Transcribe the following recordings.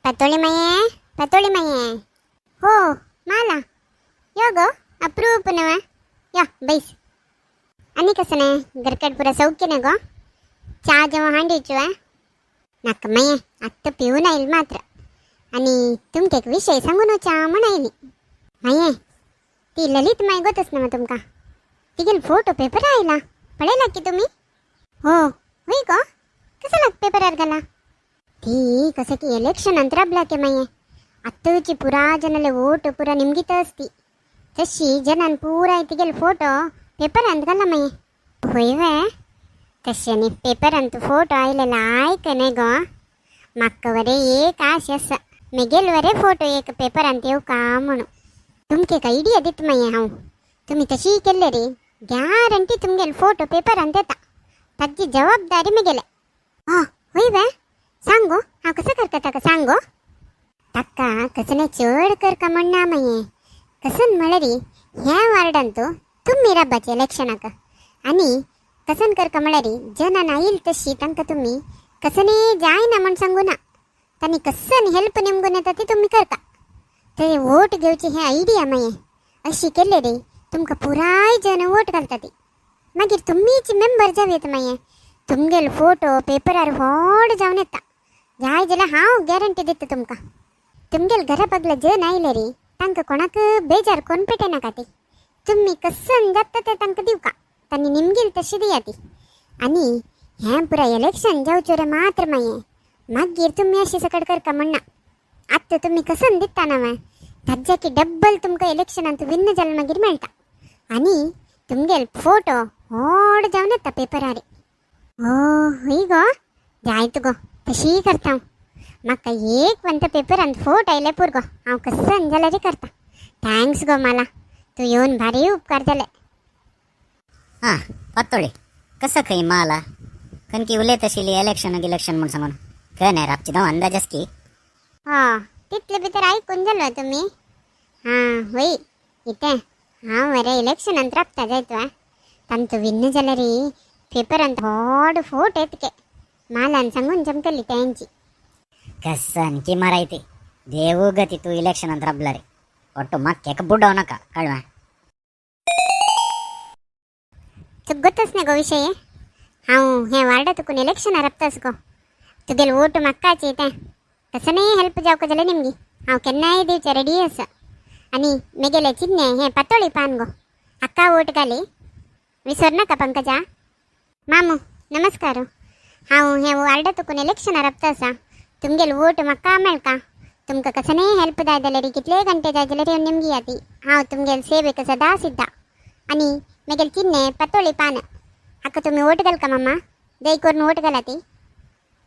पतोळी माये हो माला यो गो अप्रूप नवा या बैस आणि कसं नाही घरकड पुरा सौख्य ना गो चहा जेव्हा हांडीचो नाक मये आत्ता पिऊन येईल मात्र आणि तुमका एक विषय सांगून चहा म्हणायली माये ती ललित माय गोतच ना मग तुमका तिघेल फोटो पेपर आयला पडेला की तुम्ही हो होई का कसं लाग पेपर घाला ती कसं की इलेक्शन अंतराबला के माये आत्ताची पुरा जनले वोट पुरा निमगीत असती तशी जनन पुरा तिघेल फोटो पेपर अंत घाला माये होय वे तशाने पेपर अंत फोटो आयलेला आयक नाही गो मक्कवरे एक आश अस मेगेलवरे फोटो एक पेपर अंत येऊ का म्हणू तुमके का इडिया दित माये हाऊ तुम्ही तशी केले रे गॅरंटी तुमगेल फोटो पेपर अंत येता ताची जबाबदारी मी गेले हा होई वे सांगो हा कसं करता का सांगो तक्का कसं नाही चढ कर का म्हणणा माये कसं मळरी ह्या वार्डांतो तुम्ही रब्बाचे इलेक्शनाक आणि कसं कर का मळरी जना येईल तशी तंक तुम्ही कसं नाही जाय ना म्हण सांगू ना त्यांनी कसं हेल्प नेमगून येतात ते तुम्ही करता ते वोट घेऊची हे आयडिया माये अशी केले रे तुमका पुराय जन वोट घालता ते मागीर तुम्हीच मेंबर जावेत माये तुमगेल फोटो पेपरार व्हड जावन येता जाय जाल्यार हांव गॅरंटी दिता तुमका तुमगेल घरा बगला जन आयले रे तांकां कोणाक बेजार कोण पेटे नाका ते तुम्ही कसन जाता ते तांकां दिवका तांणी निमगेल तशी दिया ती आणि हें पुरा इलेक्शन जावचो रे मात्र माये मागीर तुम्ही अशी सकड करका म्हणना आत्ता तुम्ही कसन दिता ना मा ताज्या की डब्बल तुमकां इलेक्शनांत विन्न जाल मागीर मेळटा आणि तुमगेल फोटो व्हड जावन येता पेपरार हो हुई गो जायत गो तशी करता हांव म्हाका एक वंत पेपरांत फोट आयले पुरगो हांव कसन जाल्यार रे करता थँक्स गो मला तू येवन भारी उपकार जाले हां पत्तोळे कसं खंय माला कनकी उलयत आशिल्ली इलेक्शन म्हूण सांगून खंय नाही रापची जावं अंदाजच की हा तितले भितर आयकून जालो तुम्ही हां होई इतें हांव मरे इलेक्शनांत राबता जायत तांचो विन्न जाल्यार रे पेपरांत व्हड फोट येतके मालान सांगून जमतली त्यांची कसन की मारायती देऊ गती तू इलेक्शनांत राबला रे ಒಟ್ಟು ಮಕ್ಕೆಕ ಬುಡ್ಡವನಕ ಕಳ್ವ गोतच ना गो विषय हांव हे वार्डातून इलेक्शनार राबतास गो तुगेल वोट म्हाकाचे तें कसं नाही हेल्प जावक जाल्यार निमगी हांव केन्नाय दिवचें रेडी आसा आनी मेगेले चिन्ने हे पातोळी पान गो अक्का वोट घाली विसर नाका पंकजा मामू नमस्कार हांव हे वार्डातून इलेक्शनार राबता आसा तुमगेल वोट म्हाका मेळका तुमकां कसं नाही हेल्प जाय जाल्यार कितले घंटे जाय जाल्यार येवन निमगी या ती हांव तुमगेल सेवेक सदा सिद्धा आनी मेगेल चिन्ने पातोळी पान हाका तुम्ही वोट घालका मामा दय करून वोट घाला ती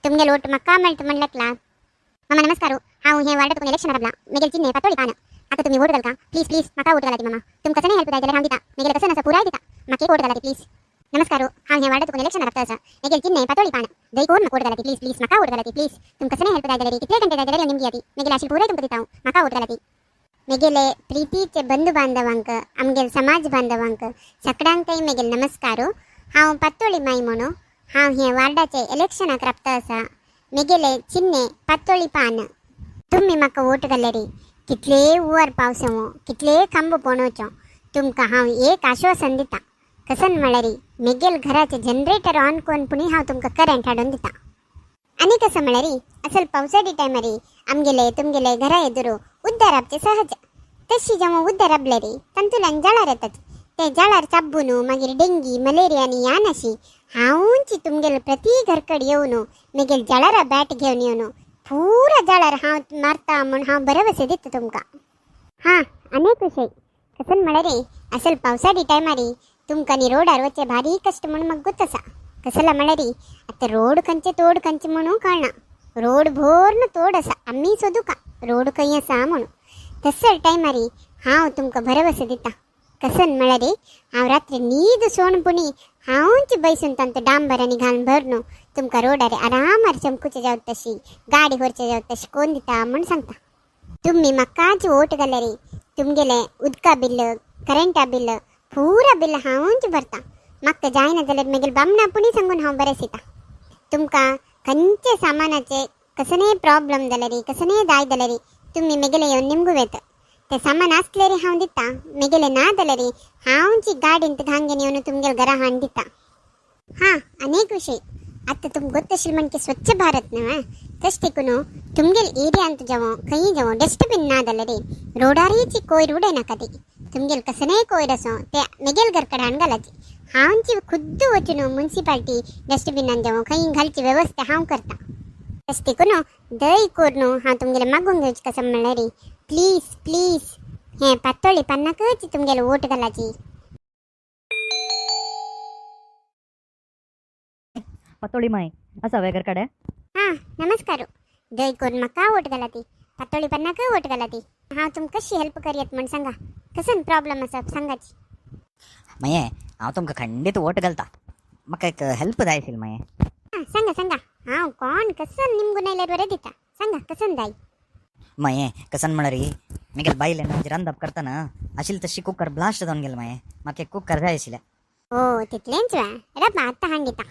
तुमगेल वोट म्हाका मेळटा म्हणल्याकला मामा नमस्कार हांव हे वार्डातून इलेक्शन राबला मेगेल चिन्ने पातोळी पान हाका तुम्ही वोट घालका प्लीज प्लीज म्हाका वोट घाला ती मामा तुमकां कसं नाही हेल्प जाय जाल्यार हांव दिता मेगेल कसं आसा पुराय दिता म्हाका एक वोट घाला ती प्लीज नमस्कार हांव हे वार्डातून इलेक्शन राबता आसा मेगेल चिन्ने पातोळी पान दय करून म्हाका वोट घाला ती प्लीज प्लीज म्हाका वोट घाला ती प्लीज तुमकां कसं नाही हेल्प जाय जाल्यार कितले घंटे जाय जाल्यार निमगी या ती मेगेल आशिल्ली पुराय तुमकां दिता हांव म्हाका वोट घाला ती मेगेले प्रीतीचे बंधू बांधवांक आमगेल समाज बांधवांक सगळ्यांकय मेगेल नमस्कार हांव पातोळी माई म्हणू हांव हे वार्डाचे इलेक्शनाक राबता आसा मेगेले चिन्ने पातोळी पान तुम्ही म्हाका वोट घाले रे कितले वर पावसवो कितले खांब पोणोवचो तुमकां हांव एक आश्वासन दिता कसन म्हळ्यार मेगेल घराचे जनरेटर ऑन करून पुणी हांव तुमकां करंट हाडून दिता आनी कसं म्हळ्यार असल पावसाळी टायमार आमगेले तुमगेले घरा एदुरू उद्दार राबचे सहज तशी जेव्हा उद्दार राबले रे तांतूल्यान जळार येतात ते जळार चाबून मागीर डेंगी मलेरिया आनी ह्या नाशी हांवची तुमगेले प्रति घरकड येवन मेगेल जळारा बॅट घेवन येवन पुरा जळार हांव मारता म्हूण हांव भरवसे दिता तुमकां हां अनेक विशय कसन म्हळ्यार असल पावसाळी टायमार तुमकां न्ही रोडार वच्चे भारी कश्ट म्हूण म्हाका गोत आसा कसला म्हळ्यार आतां रोड खंयचे तोड खंयचे म्हणून कळना रोड भोरन तोड आसा आमी सोदू का रोड खंय आसा म्हणून तसर टायमार हांव तुमकां भरवसे दिता कसन म्हळ्यार हांव रात्री न्हीद सोण पुणी हांवच बैसून तांचो डांबर आनी घालून भरनू तुमकां रोडार आरामार चमकुचे जावं तशी गाडी व्हरचे जावं तशी कोण दिता म्हूण सांगता तुम्ही म्हाकाच वोट घाले रे तुमगेले उदका बिल्ल करंटा बिल्ल पुरा बिल्ल हांवच भरता म्हाका जायना जाल्यार मागीर बामणा पुणी सांगून हांव बरें सिता तुमकां खंयचे सामानाचे कसं नाही प्रॉब्लेम जाले रे कसं नाही दाय जाले रे तुम्ही मेगेले येऊन निमगू वेत ते सामान असले रे हांव दिता मेगेले ना जाले रे हांवची गाडींत घांगेन येऊन तुमगेल घरा हाण दिता हां अनेक विषय आता तुम ಗೊತ್ತशिल मनके स्वच्छ भारत ना तष्टिकुनु तुमगेल एरिया अंत जावो कहीं जावो डस्टबिन ना दले रे रोडारीची कोई रोडे ना कदी तुमगेल कसने कोई रसो ते मेगेल घर कडान गलाची हांची खुद वचनो म्युनिसिपालिटी डस्टबिन अन जावो कहीं घालची व्यवस्था हांव करता तष्टिकुनु दय कोरनो हां तुमगेल मागून घेवची कसं म्हणले रे प्लीज प्लीज हे पातोळी पन्नाकची तुमगेल वोट घालाची पतोळी माय असा वेगर कडे हां नमस्कार दय कोरून म्हाका वोट घालाती पातोळी पन्नाक वोट घालाती हांव तुमकां कशी हेल्प करयत म्हण सांगा कसन प्रॉब्लेम आसा सांगाची मये हांव तुमकां खंडीत वोट घालता म्हाका एक हेल्प जाय आशिल्ली मये हां सांगा सांगा हांव कोण कसन निमगून आयल्यार बरें दिता सांगा कसन जाय मये कसन म्हळ्यार री म्हगेल बायलें म्हणजे रांदप करतना आशिल्ली तशी कुकर ब्लास्ट जावन गेलो मये म्हाका एक कुकर जाय आशिल्लें ओ तितलेंच वा रबा आतां हांग दिता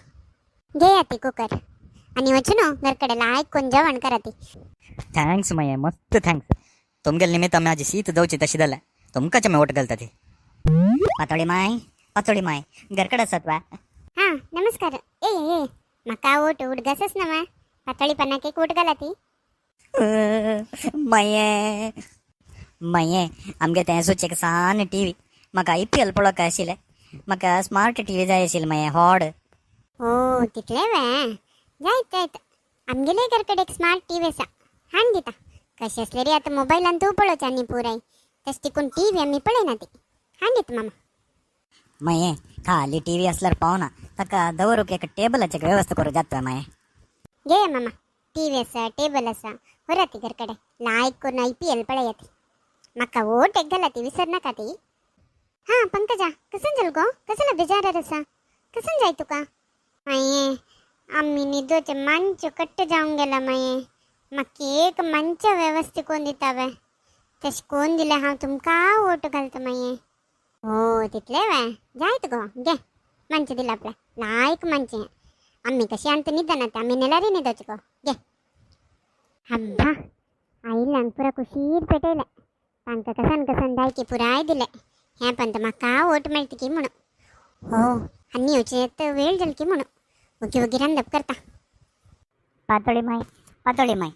घेया ती कुकर आनी वचून घर कडेन आयकून जेवण करा ती थँक्स मये मस्त थँक्स तुमगेल निमित्त म्हाजी सीत दवची तशी जाल्या तुमकांच हांव वोट घालता ती पातोळी माय घरकडे आसात वा हां नमस्कार ए ए म्हाका वोट उडगासच ना वा पातळी पन्नाक एक वोट घाला ती मये मये आमगे तें सुचेक सान टी व्ही म्हाका IPL पळोवपाक आशिल्लें म्हाका स्मार्ट टी व्ही जाय आशिल्ली मये हॉड ओ तितले वा जायत जायत आमगेले घर कडेन एक स्मार्ट टी व्ही आसा हाण दिता कशें असले रे आतां मोबायलान तूं पळोवचा न्ही पुराय तशें तिकून टी व्ही आमी पळयना ती हाण दिता मामा मये खाली टी व्ही असल्यार पावना ताका दवरूंक एक टेबलाची वेवस्था करूं जाता मये घे मामा टी व्ही आसा टेबल आसा व्हरा ती घर कडेन लायक करून IPL पळया ती म्हाका वोट एक घाला ती विसर नाका ती हां पंकजा कसन जाल गो कसला बेजारार आसा कसन जाय तुका माये आम्ही निदोचे मंच कट्ट जावंक गेला माये म्हाका एक मंच वेवस्थीत कोण दिता वे तशें कोण दिलें हांव तुमकां वोट घालता माये हो तितले वे जायत गो घे मंच दिला आपल्या लायक मंच आम्ही कशी अंत निदान आम्ही नेलारी निदोचे गो घे हब्बा आईलांक पुरा कुशीर पेटयले तांकां कसन कसन जाय की पुराय दिले हें पण म्हाका वोट मेळटा की म्हणून हो आनी येवचें वेळ जाल की म्हणून ओगी ओगी रांदप करता पातोळी माय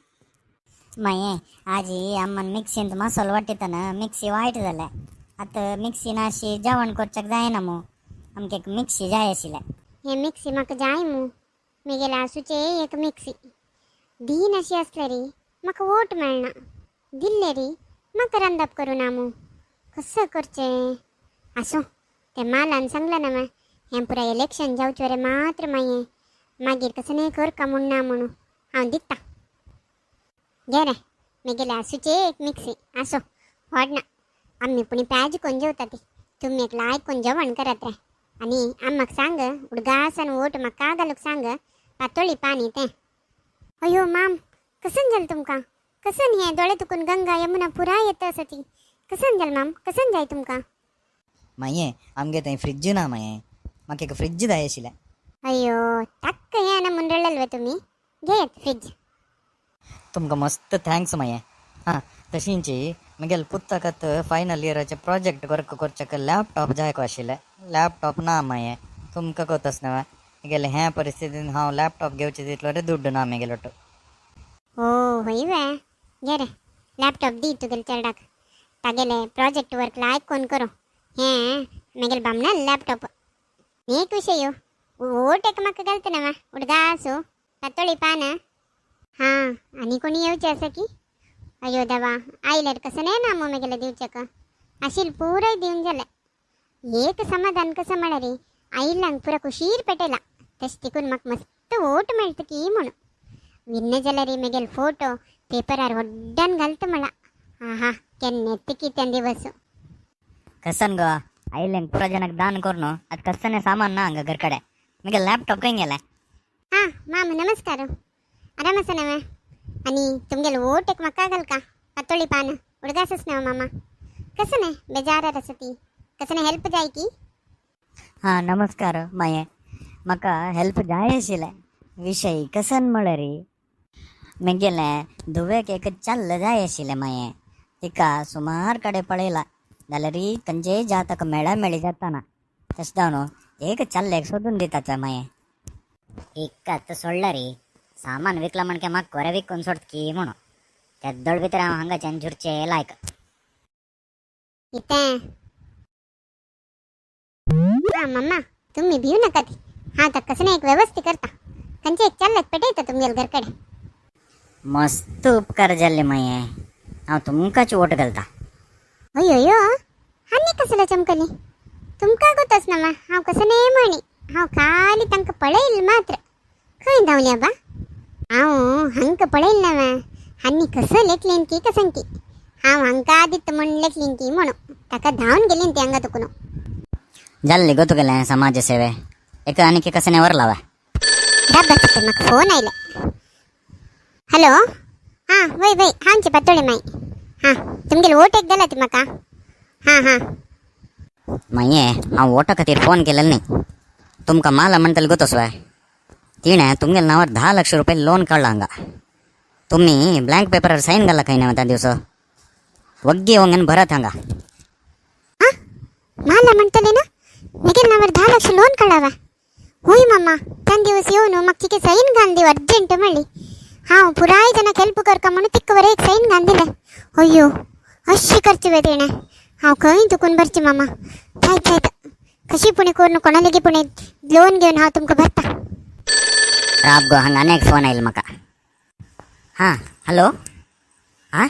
मये आजी आम्मान मिक्सींत मसालो वाटितना मिक्सी वायट जाल्या आतां मिक्सीन अशी जेवण करच्याक जायना मू आमकां एक मिक्सी जाय आशिल्लें हे मिक्सी म्हाका जाय मू म्हगेले आसूचे एक मिक्सी दीन अशी असले री म्हाका वोट मेळना दिल्ले री म्हाका रांदप करूं ना मू कसं करचें आसूं ते मालान सांगलें ना मा हें पुराय इलेक्शन जावचे रे मात्र माये मागीर कसं नाही कर का म्हूण ना म्हणून हांव दिता घे रे म्हगेले आसूचे एक मिक्सी आसो व्हड ना आमी पुणी प्याज कोण जेवता ती तुमी एक लायक जेवण करत रे आनी आम्माक सांग उडगासन वोट म्हाका घालूंक सांग पातोळी पाणी तें अयो माम कसन जाल तुमकां कसन हें दोळे तुकून गंगा यमुना पुराय येता आसा ती कसन जाल माम कसन जाय तुमकां माये आमगे थंय फ्रिज ना माये म्हाका एक फ्रिज जाय आशिल्लें अयो टक्क हें ना म्हणलें वे तुमी घेयात फ्रिज तुमकां मस्त थँक्स माये हां तशींची म्हगेल पुस्तकात फायनल इयराचे प्रोजेक्ट वर्क करच्याक लॅपटॉप जाय को आशिल्लें लॅपटॉप ना माये तुमकां कोतास ना म्हगेले हे परिस्थितीन हांव लॅपटॉप घेवचें तितलो रे दुड्ड ना म्हगेलो हो होय वे घे रे लॅपटॉप दी तुगेले चेडाक तागेले प्रोजेक्ट वर्क लायक कोण करो हें म्हगेले बामणा लॅपटॉप एक विशय वोट एक म्हाका घालता ना मा उडगासो पातोळी पान हां आनी कोणी येवचें आसा की अयो देवा आयल्यार कसं नाही ना म्हगेले दिवचेक आशिल्ल पुराय दिवन जालें एक समाधान कसं म्हळ्यार रे आयिल्ल्यांक पुरा कुशीर पेटयला तशें तिकून म्हाका मस्त वोट मेळटा की म्हणून विन्न जाल्यार रे म्हगेले फोटो पेपरार व्हड्डान घालता म्हणला आहा केन्ना येता की तें दिवस कसन गो आयल्यांक पुरा जनाक दान करून आतां कसने सामान ना हांगा घर कडेन म्हगे लॅपटॉप खंय गेलें हां माम नमस्कार आराम आसा ना आनी तुमगेलो वोट एक म्हाका घाल का पातोळी पान उडगासच ना मामा कसं नाही बेजारार आसा ती कसं नाही हेल्प जाय की हां नमस्कार माये म्हाका हेल्प जाय आशिल्लें विशय कसन म्हळ्यार रे मेगेले धुवेक एक चाललं जाय आशिल्लें माये तिका सुमार कडेन पळयला जाल्यार खंयचेय जाताक मेळामेळी जाताना तशें जावन एक चाल्लेक सोदून दितात माये इक्कात सोडला रे सामान विकला म्हणके म्हाका घरा विकून सोडत की म्हणून तेद्दोळ भितर हांव हांगाच्यान झुरचे लायक इथे हा मम्मा तुम्ही भिवू नका ती हा तर कसं नाही एक व्यवस्थित करता खंयचे एक चालत पेटयता तुमगेल घरकडे मस्त उपकार जाल्ले माये हांव तुमकांच वोट घालता अयो यो हानी कसला चमकली तुमका गोतच ना मा हांव कसं नाही म्हणी हांव खाली तांकां पळयल मात्र खंय धांवल्या बा हांव हांकां पळयल ना मा हानी कसं लेखलीन की कसं की हांव हांकां आदित्य म्हण लेखलीन की म्हणून ताका धांवन गेलीन ती हांगा तुकुनो जाल्ले गो तुगेलें समाज सेवे एक आनीक एक कसं वरलावा डब्बाचे म्हाका फोन आयला हॅलो हां वय वय हांचे पातोळी माई हां तुमगेले वोट एक दिला ती म्हाका हां हां माये हांव वोटा खातीर फोन केलेलो न्ही तुमकां माला म्हणटले गोतोस वाय तिणें तुमगेल्या नांवार 10 लाख रुपया लोन काडला हांगा तुम्ही ब्लँक पेपरार सायन घाला खंय ना त्या दिवस वग्गी वंगन भरात हांगा हां मला म्हणटले ना निगेल नावर 10 लाख लोन काढावा होय मामा त्या दिवस येऊन म्हाका तिके सैन घाल दिव अर्जंट म्हणली हांव पुराय जणांक हेल्प करका म्हणून तिका एक सैन घाल दिले अय्यो अशी करची वे तेणें हांव खंय चुकून भरची मामा जायत जायत कशी पुणे करून कोणाले गे पुणे लोन घेवन हांव तुमकां भरता राब गो हांगा आनी एक फोन आयलो म्हाका हां हॅलो हां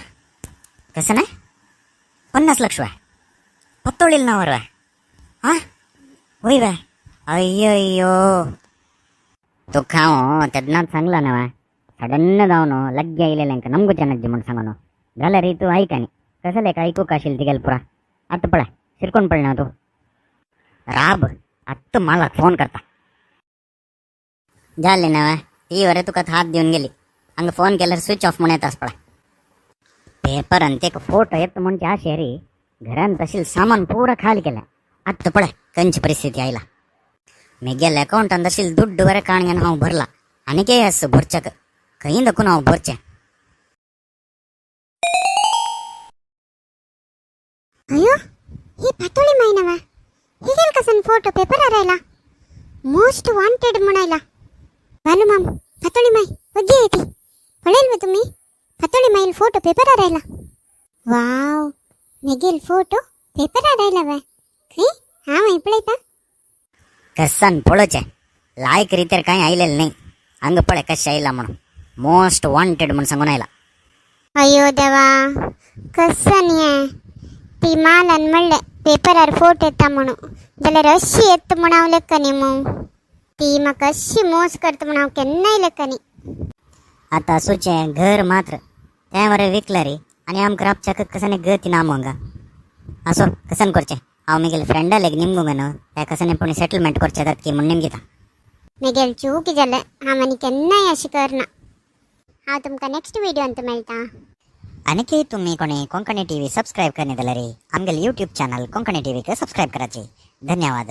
कसं नाही 50 लाख वाय पत्तोळील नावर वाय हां होय वाय अय्यो तुका हांव तेन्नाच सांगला ना वाय सडन्न जावन लग्गे आयलेल्यांक नमगू ಚೆನ್ನಾಗಿ म्हणून सांगनो जाल्यार तूं आयकानी कसलें आयकूक आशिल्लें तिगेल पुरा आतां पळय शिरकोन पडलें तूं राब आत्ता मला फोन करता जालें ना वाय ती वरे तुका हात दिवन गेली हांगा फोन केल्यार स्विच ऑफ म्हणून येतास पळय पेपरान ते फोटो येता म्हणचे आशे रे घरान तशील सामान पुरा खाली केलें आत्ता पळय खंयची परिस्थिती आयला मेगेल अकाउंटान तशील दुड्ड वरे काणग्यान हांव भरला आनीक आस भरच्याक खंय दखून हांव भरचें अयो ही पातोळी माई ना वा हिगेल कसन फोटो पेपरार आयला मोस्ट वॉन्टेड म्हण आयला वालू माम पातोळी माई वग्गी आहे ती पळेल वे तुम्ही पातोळी माईल फोटो पेपरार आयला वाव मेगेल फोटो पेपरार आयला वा खंय हांव हांय पळयता कसान पळोवचें लायक रितीर कांय आयलेलें न्ही हांगा पळय कशें आयला म्हणून मोस्ट वॉन्टेड म्हूण सांगून आयला अयो देवा कसन ये ती मालन म्हणले पेपरार फोटो येता म्हणून जाल्यार अशी येत म्हण हांव लेखनी मग ती म्हाका अशी मोस करता म्हण हांव केन्नाय लेखनी आतां सुचें घर मात्र तें वरें विकला रे आनी आमकां राबच्याक कसाने गती ना मंगा असो कसन करचें हांव म्हगेल्या फ्रेंडालेक निमगूंग न्हू त्या कसाने पुणी सेटलमेंट करचें जाता की म्हूण निमगिता मेगेल चूक जालें हांव आनी केन्नाय अशें करना हांव तुमकां नेक्स्ट व्हिडियोंत मेळटा आनीकय तुम्ही कोणी कोंकणी टीव्ही सब्सक्राइब करने जाल्यार आमगेले यूट्यूब चॅनल कोंकणी टीव्हीक सब्सक्राइब कराचे धन्यवाद.